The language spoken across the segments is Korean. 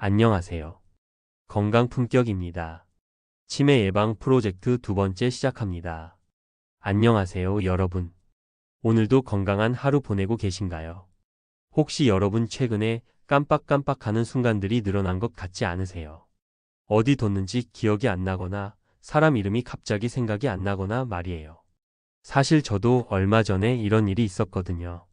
안녕하세요. 건강 품격입니다. 치매 예방 프로젝트 두 번째 시작합니다. 안녕하세요, 여러분. 오늘도 건강한 하루 보내고 계신가요? 혹시 여러분 최근에 깜빡깜빡하는 순간들이 늘어난 것 같지 않으세요? 어디 뒀는지 기억이 안 나거나 사람 이름이 갑자기 생각이 안 나거나 말이에요. 사실 저도 얼마 전에 이런 일이 있었거든요.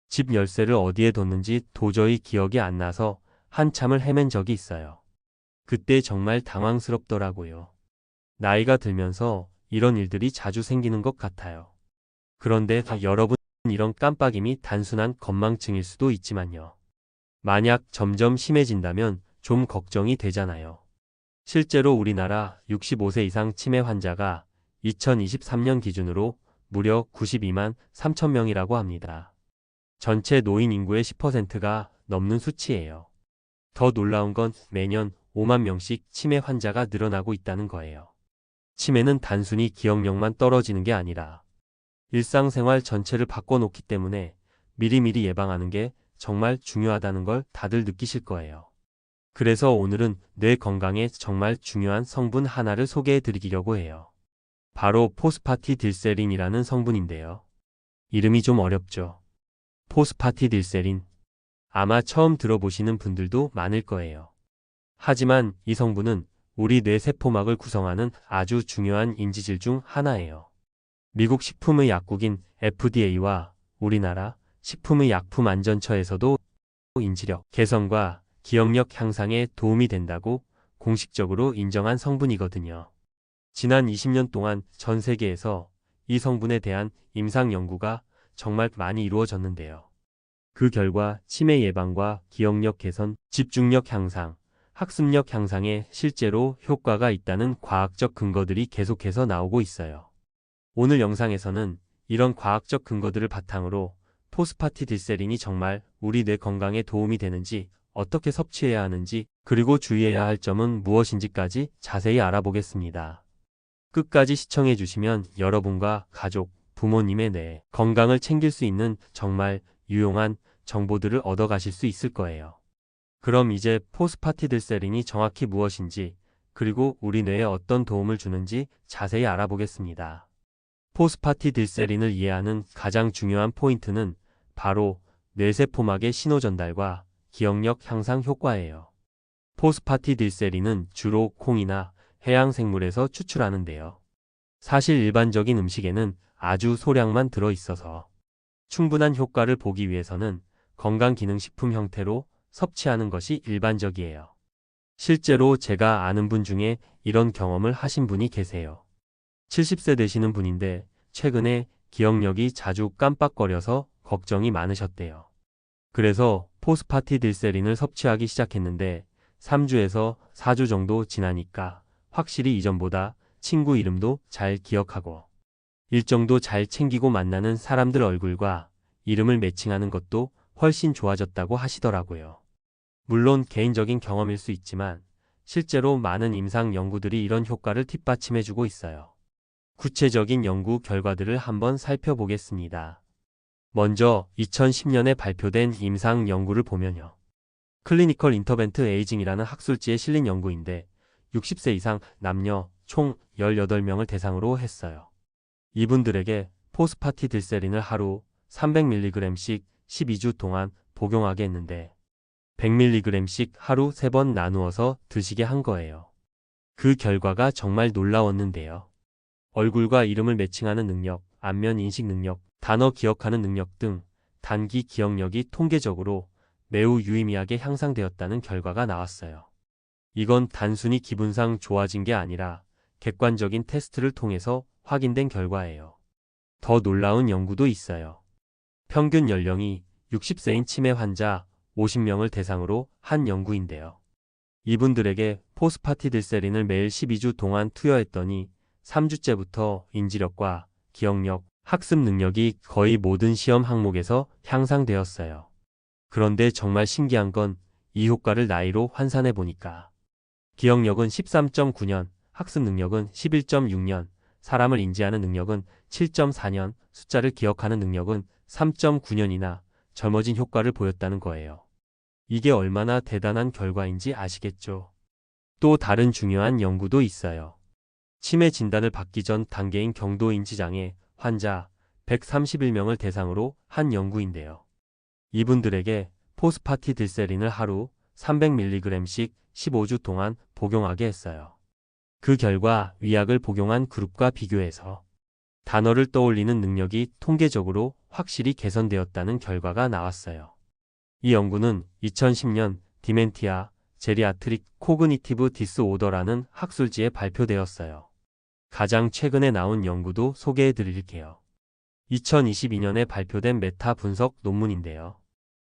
집 열쇠를 어디에 뒀는지 도저히 기억이 안 나서 한참을 헤맨 적이 있어요. 그때 정말 당황스럽더라고요. 나이가 들면서 이런 일들이 자주 생기는 것 같아요. 그런데 여러분, 이런 깜빡임이 단순한 건망증일 수도 있지만요. 만약 점점 심해진다면 좀 걱정이 되잖아요. 실제로 우리나라 65세 이상 치매 환자가 2023년 기준으로 무려 92만 3천 명이라고 합니다. 전체 노인 인구의 10%가 넘는 수치예요. 더 놀라운 건 매년 5만 명씩 치매 환자가 늘어나고 있다는 거예요. 치매는 단순히 기억력만 떨어지는 게 아니라 일상생활 전체를 바꿔놓기 때문에 미리미리 예방하는 게 정말 중요하다는 걸 다들 느끼실 거예요. 그래서 오늘은 뇌 건강에 정말 중요한 성분 하나를 소개해 드리려고 해요. 바로 포스파티딜세린이라는 성분인데요. 이름이 좀 어렵죠? 포스파티딜세린. 아마 처음 들어보시는 분들도 많을 거예요. 하지만 이 성분은 우리 뇌 세포막을 구성하는 아주 중요한 인지질 중 하나예요. 미국 식품의 약국인 FDA와 우리나라 식품의약품안전처에서도 인지력 개선과 기억력 향상에 도움이 된다고 공식적으로 인정한 성분이거든요. 지난 20년 동안 전 세계에서 이 성분에 대한 임상 연구가 정말 많이 이루어졌는데요. 그 결과 치매 예방과 기억력 개선, 집중력 향상, 학습력 향상에 실제로 효과가 있다는 과학적 근거들이 계속해서 나오고 있어요. 오늘 영상에서는 이런 과학적 근거들을 바탕으로 포스파티딜세린이 정말 우리 뇌 건강에 도움이 되는지, 어떻게 섭취해야 하는지, 그리고 주의해야 할 점은 무엇인지까지 자세히 알아보겠습니다. 끝까지 시청해 주시면 여러분과 가족, 부모님의 뇌 건강을 챙길 수 있는 정말 유용한 정보들을 얻어가실 수 있을 거예요. 그럼 이제 포스파티딜세린이 정확히 무엇인지, 그리고 우리 뇌에 어떤 도움을 주는지 자세히 알아보겠습니다. 포스파티딜세린을 이해하는 가장 중요한 포인트는 바로 뇌세포막의 신호 전달과 기억력 향상 효과예요. 포스파티딜세린은 주로 콩이나 해양 생물에서 추출하는데요. 사실 일반적인 음식에는 아주 소량만 들어있어서 충분한 효과를 보기 위해서는 건강기능식품 형태로 섭취하는 것이 일반적이에요. 실제로 제가 아는 분 중에 이런 경험을 하신 분이 계세요. 70세 되시는 분인데 최근에 기억력이 자주 깜빡거려서 걱정이 많으셨대요. 그래서 포스파티딜세린을 섭취하기 시작했는데 3주에서 4주 정도 지나니까 확실히 이전보다 친구 이름도 잘 기억하고 일정도 잘 챙기고 만나는 사람들 얼굴과 이름을 매칭하는 것도 훨씬 좋아졌다고 하시더라고요. 물론 개인적인 경험일 수 있지만 실제로 많은 임상 연구들이 이런 효과를 뒷받침해주고 있어요. 구체적인 연구 결과들을 한번 살펴보겠습니다. 먼저 2010년에 발표된 임상 연구를 보면요. 클리니컬 인터벤트 에이징이라는 학술지에 실린 연구인데 60세 이상 남녀 총 18명을 대상으로 했어요. 이분들에게 포스파티딜세린을 하루 300mg씩 12주 동안 복용하게 했는데 100mg씩 하루 3번 나누어서 드시게 한 거예요. 그 결과가 정말 놀라웠는데요. 얼굴과 이름을 매칭하는 능력, 안면 인식 능력, 단어 기억하는 능력 등 단기 기억력이 통계적으로 매우 유의미하게 향상되었다는 결과가 나왔어요. 이건 단순히 기분상 좋아진 게 아니라 객관적인 테스트를 통해서 확인된 결과예요. 더 놀라운 연구도 있어요. 평균 연령이 60세인 치매 환자 50명을 대상으로 한 연구인데요. 이분들에게 포스파티딜세린을 매일 12주 동안 투여했더니 3주째부터 인지력과 기억력, 학습 능력이 거의 모든 시험 항목에서 향상되었어요. 그런데 정말 신기한 건 이 효과를 나이로 환산해 보니까 기억력은 13.9년, 학습 능력은 11.6년, 사람을 인지하는 능력은 7.4년, 숫자를 기억하는 능력은 3.9년이나 젊어진 효과를 보였다는 거예요. 이게 얼마나 대단한 결과인지 아시겠죠? 또 다른 중요한 연구도 있어요. 치매 진단을 받기 전 단계인 경도인지장애 환자 131명을 대상으로 한 연구인데요. 이분들에게 포스파티딜세린을 하루 300mg씩 15주 동안 복용하게 했어요. 그 결과 위약을 복용한 그룹과 비교해서 단어를 떠올리는 능력이 통계적으로 확실히 개선되었다는 결과가 나왔어요. 이 연구는 2010년 디멘티아 제리아트릭 코그니티브 디스오더라는 학술지에 발표되었어요. 가장 최근에 나온 연구도 소개해 드릴게요. 2022년에 발표된 메타 분석 논문인데요.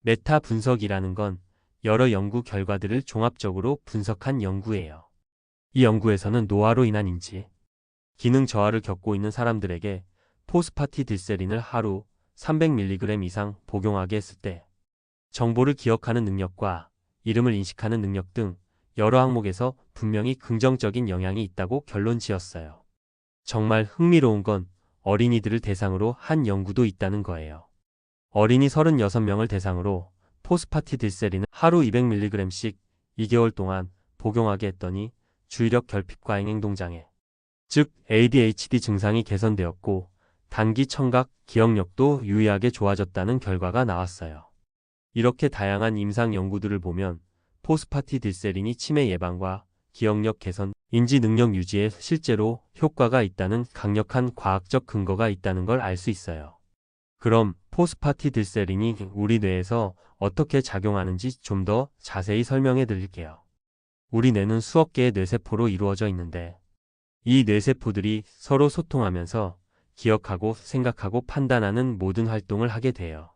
메타 분석이라는 건 여러 연구 결과들을 종합적으로 분석한 연구예요. 이 연구에서는 노화로 인한 인지, 기능 저하를 겪고 있는 사람들에게 포스파티딜세린을 하루 300mg 이상 복용하게 했을 때 정보를 기억하는 능력과 이름을 인식하는 능력 등 여러 항목에서 분명히 긍정적인 영향이 있다고 결론 지었어요. 정말 흥미로운 건 어린이들을 대상으로 한 연구도 있다는 거예요. 어린이 36명을 대상으로 포스파티딜세린을 하루 200mg씩 2개월 동안 복용하게 했더니 주의력 결핍 과잉 행동장애, 즉 ADHD 증상이 개선되었고 단기 청각, 기억력도 유의하게 좋아졌다는 결과가 나왔어요. 이렇게 다양한 임상 연구들을 보면 포스파티딜세린이 치매 예방과 기억력 개선, 인지 능력 유지에 실제로 효과가 있다는 강력한 과학적 근거가 있다는 걸 알 수 있어요. 그럼 포스파티딜세린이 우리 뇌에서 어떻게 작용하는지 좀 더 자세히 설명해 드릴게요. 우리 뇌는 수억 개의 뇌세포로 이루어져 있는데 이 뇌세포들이 서로 소통하면서 기억하고 생각하고 판단하는 모든 활동을 하게 돼요.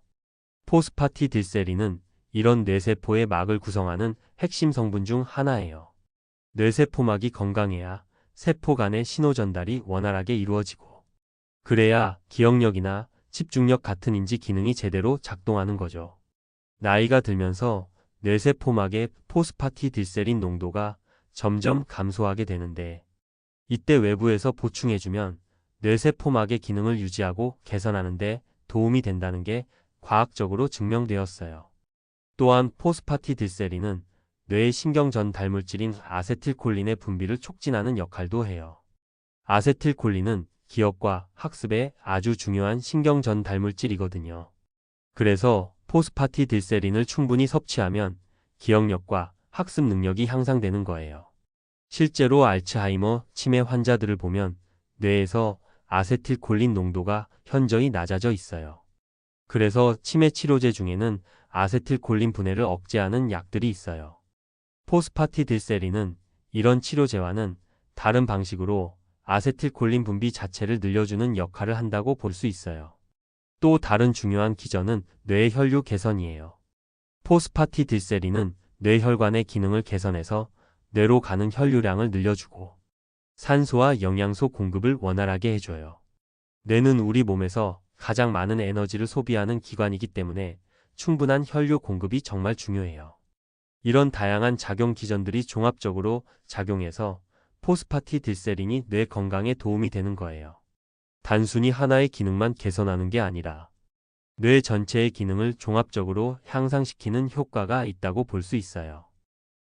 포스파티딜세린은 이런 뇌세포의 막을 구성하는 핵심 성분 중 하나예요. 뇌세포막이 건강해야 세포 간의 신호 전달이 원활하게 이루어지고 그래야 기억력이나 집중력 같은 인지 기능이 제대로 작동하는 거죠. 나이가 들면서 뇌세포막의 포스파티딜세린 농도가 점점 감소하게 되는데 이때 외부에서 보충해주면 뇌세포막의 기능을 유지하고 개선하는 데 도움이 된다는 게 과학적으로 증명되었어요. 또한 포스파티딜세린은 뇌의 신경전 달물질인 아세틸콜린의 분비를 촉진하는 역할도 해요. 아세틸콜린은 기억과 학습에 아주 중요한 신경전 달물질이거든요. 그래서 포스파티딜세린을 충분히 섭취하면 기억력과 학습 능력이 향상되는 거예요. 실제로 알츠하이머 치매 환자들을 보면 뇌에서 아세틸콜린 농도가 현저히 낮아져 있어요. 그래서 치매 치료제 중에는 아세틸콜린 분해를 억제하는 약들이 있어요. 포스파티딜세린은 이런 치료제와는 다른 방식으로 아세틸콜린 분비 자체를 늘려주는 역할을 한다고 볼 수 있어요. 또 다른 중요한 기전은 뇌 혈류 개선이에요. 포스파티딜세린은 뇌혈관의 기능을 개선해서 뇌로 가는 혈류량을 늘려주고 산소와 영양소 공급을 원활하게 해줘요. 뇌는 우리 몸에서 가장 많은 에너지를 소비하는 기관이기 때문에 충분한 혈류 공급이 정말 중요해요. 이런 다양한 작용 기전들이 종합적으로 작용해서 포스파티딜세린이 뇌 건강에 도움이 되는 거예요. 단순히 하나의 기능만 개선하는 게 아니라 뇌 전체의 기능을 종합적으로 향상시키는 효과가 있다고 볼 수 있어요.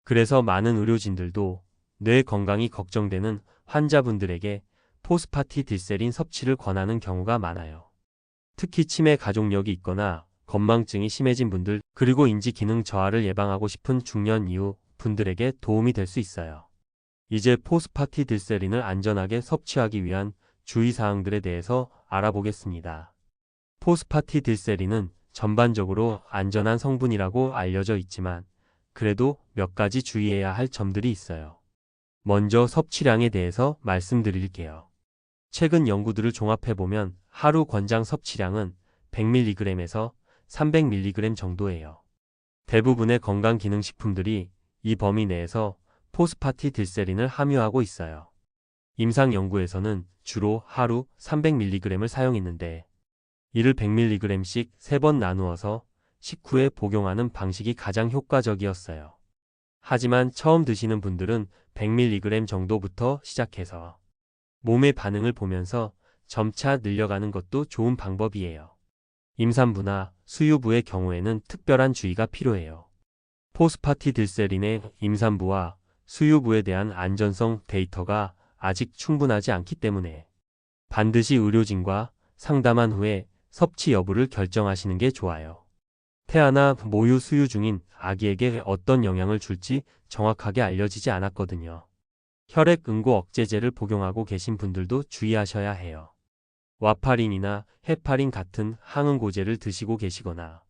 그래서 많은 의료진들도 뇌 건강이 걱정되는 환자분들에게 포스파티딜세린 섭취를 권하는 경우가 많아요. 특히 치매 가족력이 있거나 건망증이 심해진 분들, 그리고 인지 기능 저하를 예방하고 싶은 중년 이후 분들에게 도움이 될 수 있어요. 이제 포스파티딜세린을 안전하게 섭취하기 위한 주의사항들에 대해서 알아보겠습니다. 포스파티딜세린은 전반적으로 안전한 성분이라고 알려져 있지만 그래도 몇 가지 주의해야 할 점들이 있어요. 먼저 섭취량에 대해서 말씀드릴게요. 최근 연구들을 종합해보면 하루 권장 섭취량은 100mg에서 300mg 정도예요. 대부분의 건강기능식품들이 이 범위 내에서 포스파티딜세린을 함유하고 있어요. 임상 연구에서는 주로 하루 300mg을 사용했는데 이를 100mg씩 3번 나누어서 식후에 복용하는 방식이 가장 효과적이었어요. 하지만 처음 드시는 분들은 100mg 정도부터 시작해서 몸의 반응을 보면서 점차 늘려가는 것도 좋은 방법이에요. 임산부나 수유부의 경우에는 특별한 주의가 필요해요. 포스파티딜세린의 임산부와 수유부에 대한 안전성 데이터가 아직 충분하지 않기 때문에 반드시 의료진과 상담한 후에 섭취 여부를 결정하시는 게 좋아요. 태아나 모유 수유 중인 아기에게 어떤 영향을 줄지 정확하게 알려지지 않았거든요. 혈액 응고 억제제를 복용하고 계신 분들도 주의하셔야 해요. 와파린이나 헤파린 같은 항응고제를 드시고 계시거나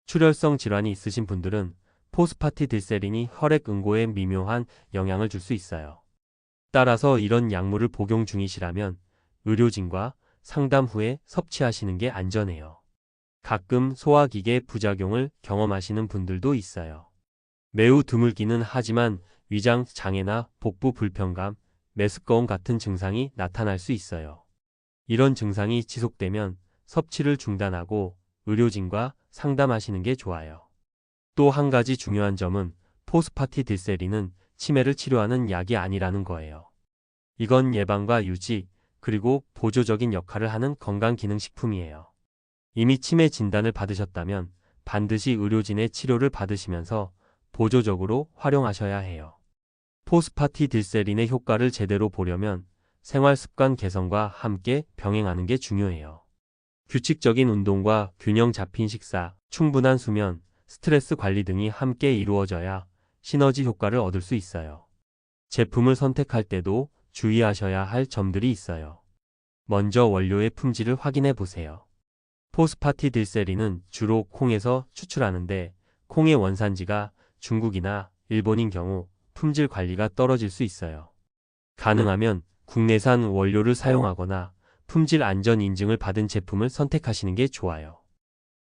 출혈성 질환이 있으신 분들은 포스파티딜세린이 혈액 응고에 미묘한 영향을 줄 수 있어요. 따라서 이런 약물을 복용 중이시라면 의료진과 상담 후에 섭취하시는 게 안전해요. 가끔 소화기계 부작용을 경험하시는 분들도 있어요. 매우 드물기는 하지만 위장 장애나 복부 불편감, 메스꺼움 같은 증상이 나타날 수 있어요. 이런 증상이 지속되면 섭취를 중단하고 의료진과 상담하시는 게 좋아요. 또 한 가지 중요한 점은 포스파티딜세린은 치매를 치료하는 약이 아니라는 거예요. 이건 예방과 유지, 그리고 보조적인 역할을 하는 건강기능식품이에요. 이미 치매 진단을 받으셨다면 반드시 의료진의 치료를 받으시면서 보조적으로 활용하셔야 해요. 포스파티딜세린의 효과를 제대로 보려면 생활습관 개선과 함께 병행하는 게 중요해요. 규칙적인 운동과 균형 잡힌 식사, 충분한 수면, 스트레스 관리 등이 함께 이루어져야 시너지 효과를 얻을 수 있어요. 제품을 선택할 때도 주의하셔야 할 점들이 있어요. 먼저 원료의 품질을 확인해 보세요. 포스파티딜세린은 주로 콩에서 추출하는데 콩의 원산지가 중국이나 일본인 경우 품질 관리가 떨어질 수 있어요. 가능하면 국내산 원료를 사용하거나 품질 안전 인증을 받은 제품을 선택하시는 게 좋아요.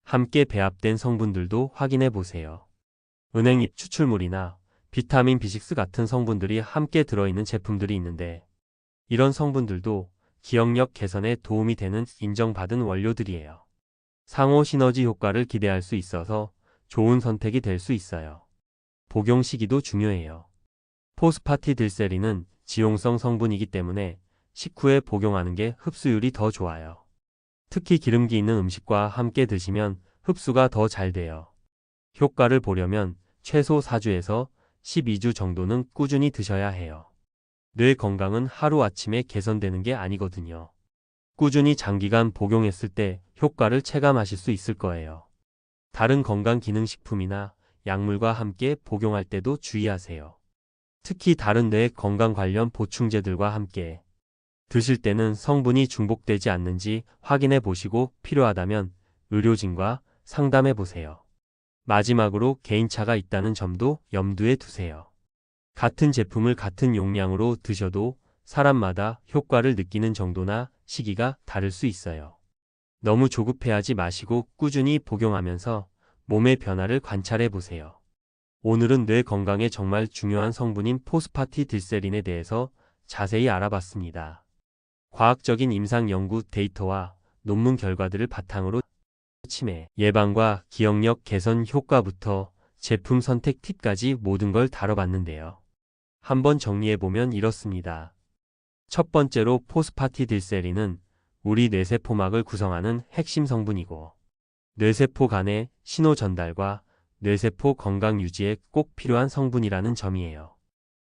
함께 배합된 성분들도 확인해 보세요. 은행잎 추출물이나 비타민 B6 같은 성분들이 함께 들어있는 제품들이 있는데 이런 성분들도 기억력 개선에 도움이 되는 인정받은 원료들이에요. 상호 시너지 효과를 기대할 수 있어서 좋은 선택이 될 수 있어요. 복용 시기도 중요해요. 포스파티딜세린은 지용성 성분이기 때문에 식후에 복용하는 게 흡수율이 더 좋아요. 특히 기름기 있는 음식과 함께 드시면 흡수가 더 잘 돼요. 효과를 보려면 최소 4주에서 12주 정도는 꾸준히 드셔야 해요. 뇌 건강은 하루아침에 개선되는 게 아니거든요. 꾸준히 장기간 복용했을 때 효과를 체감하실 수 있을 거예요. 다른 건강기능식품이나 약물과 함께 복용할 때도 주의하세요. 특히 다른 뇌 건강 관련 보충제들과 함께 드실 때는 성분이 중복되지 않는지 확인해 보시고 필요하다면 의료진과 상담해 보세요. 마지막으로 개인차가 있다는 점도 염두에 두세요. 같은 제품을 같은 용량으로 드셔도 사람마다 효과를 느끼는 정도나 시기가 다를 수 있어요. 너무 조급해하지 마시고 꾸준히 복용하면서 몸의 변화를 관찰해 보세요. 오늘은 뇌 건강에 정말 중요한 성분인 포스파티딜세린에 대해서 자세히 알아봤습니다. 과학적인 임상 연구 데이터와 논문 결과들을 바탕으로 치매 예방과 기억력 개선 효과부터 제품 선택 팁까지 모든 걸 다뤄봤는데요. 한번 정리해보면 이렇습니다. 첫 번째로 포스파티딜세린은 우리 뇌세포막을 구성하는 핵심 성분이고 뇌세포 간의 신호 전달과 뇌세포 건강 유지에 꼭 필요한 성분이라는 점이에요.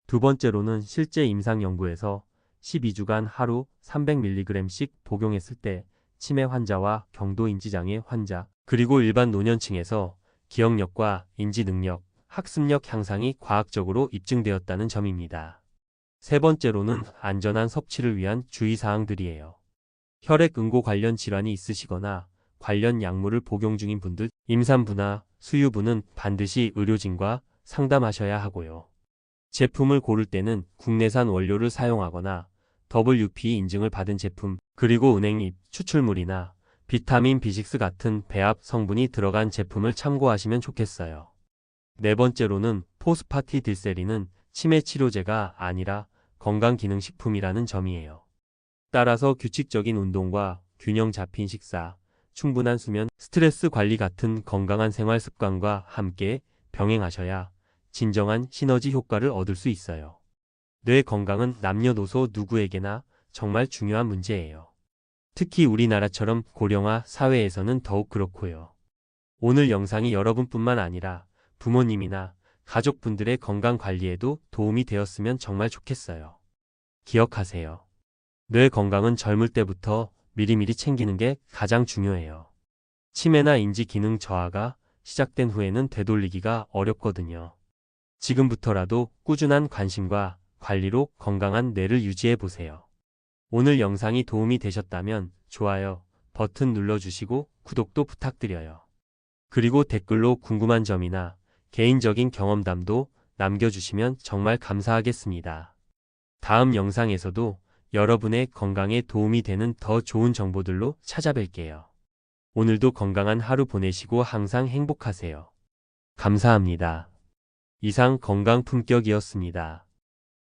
두 번째로는 실제 임상 연구에서 12주간 하루 300mg씩 복용했을 때 치매 환자와 경도인지장애 환자, 그리고 일반 노년층에서 기억력과 인지능력, 학습력 향상이 과학적으로 입증되었다는 점입니다. 세 번째로는 안전한 섭취를 위한 주의사항들이에요. 혈액 응고 관련 질환이 있으시거나 관련 약물을 복용 중인 분들, 임산부나 수유부는 반드시 의료진과 상담하셔야 하고요. 제품을 고를 때는 국내산 원료를 사용하거나 WP 인증을 받은 제품, 그리고 은행잎 추출물이나 비타민 B6 같은 배합 성분이 들어간 제품을 참고하시면 좋겠어요. 네 번째로는 포스파티딜세린은 치매 치료제가 아니라 건강기능식품이라는 점이에요. 따라서 규칙적인 운동과 균형 잡힌 식사, 충분한 수면, 스트레스 관리 같은 건강한 생활 습관과 함께 병행하셔야 진정한 시너지 효과를 얻을 수 있어요. 뇌 건강은 남녀노소 누구에게나 정말 중요한 문제예요. 특히 우리나라처럼 고령화 사회에서는 더욱 그렇고요. 오늘 영상이 여러분뿐만 아니라 부모님이나 가족분들의 건강 관리에도 도움이 되었으면 정말 좋겠어요. 기억하세요. 뇌 건강은 젊을 때부터 미리미리 챙기는 게 가장 중요해요. 치매나 인지 기능 저하가 시작된 후에는 되돌리기가 어렵거든요. 지금부터라도 꾸준한 관심과 관리로 건강한 뇌를 유지해 보세요. 오늘 영상이 도움이 되셨다면 좋아요 버튼 눌러주시고 구독도 부탁드려요. 그리고 댓글로 궁금한 점이나 개인적인 경험담도 남겨주시면 정말 감사하겠습니다. 다음 영상에서도 여러분의 건강에 도움이 되는 더 좋은 정보들로 찾아뵐게요. 오늘도 건강한 하루 보내시고 항상 행복하세요. 감사합니다. 이상 건강 품격이었습니다.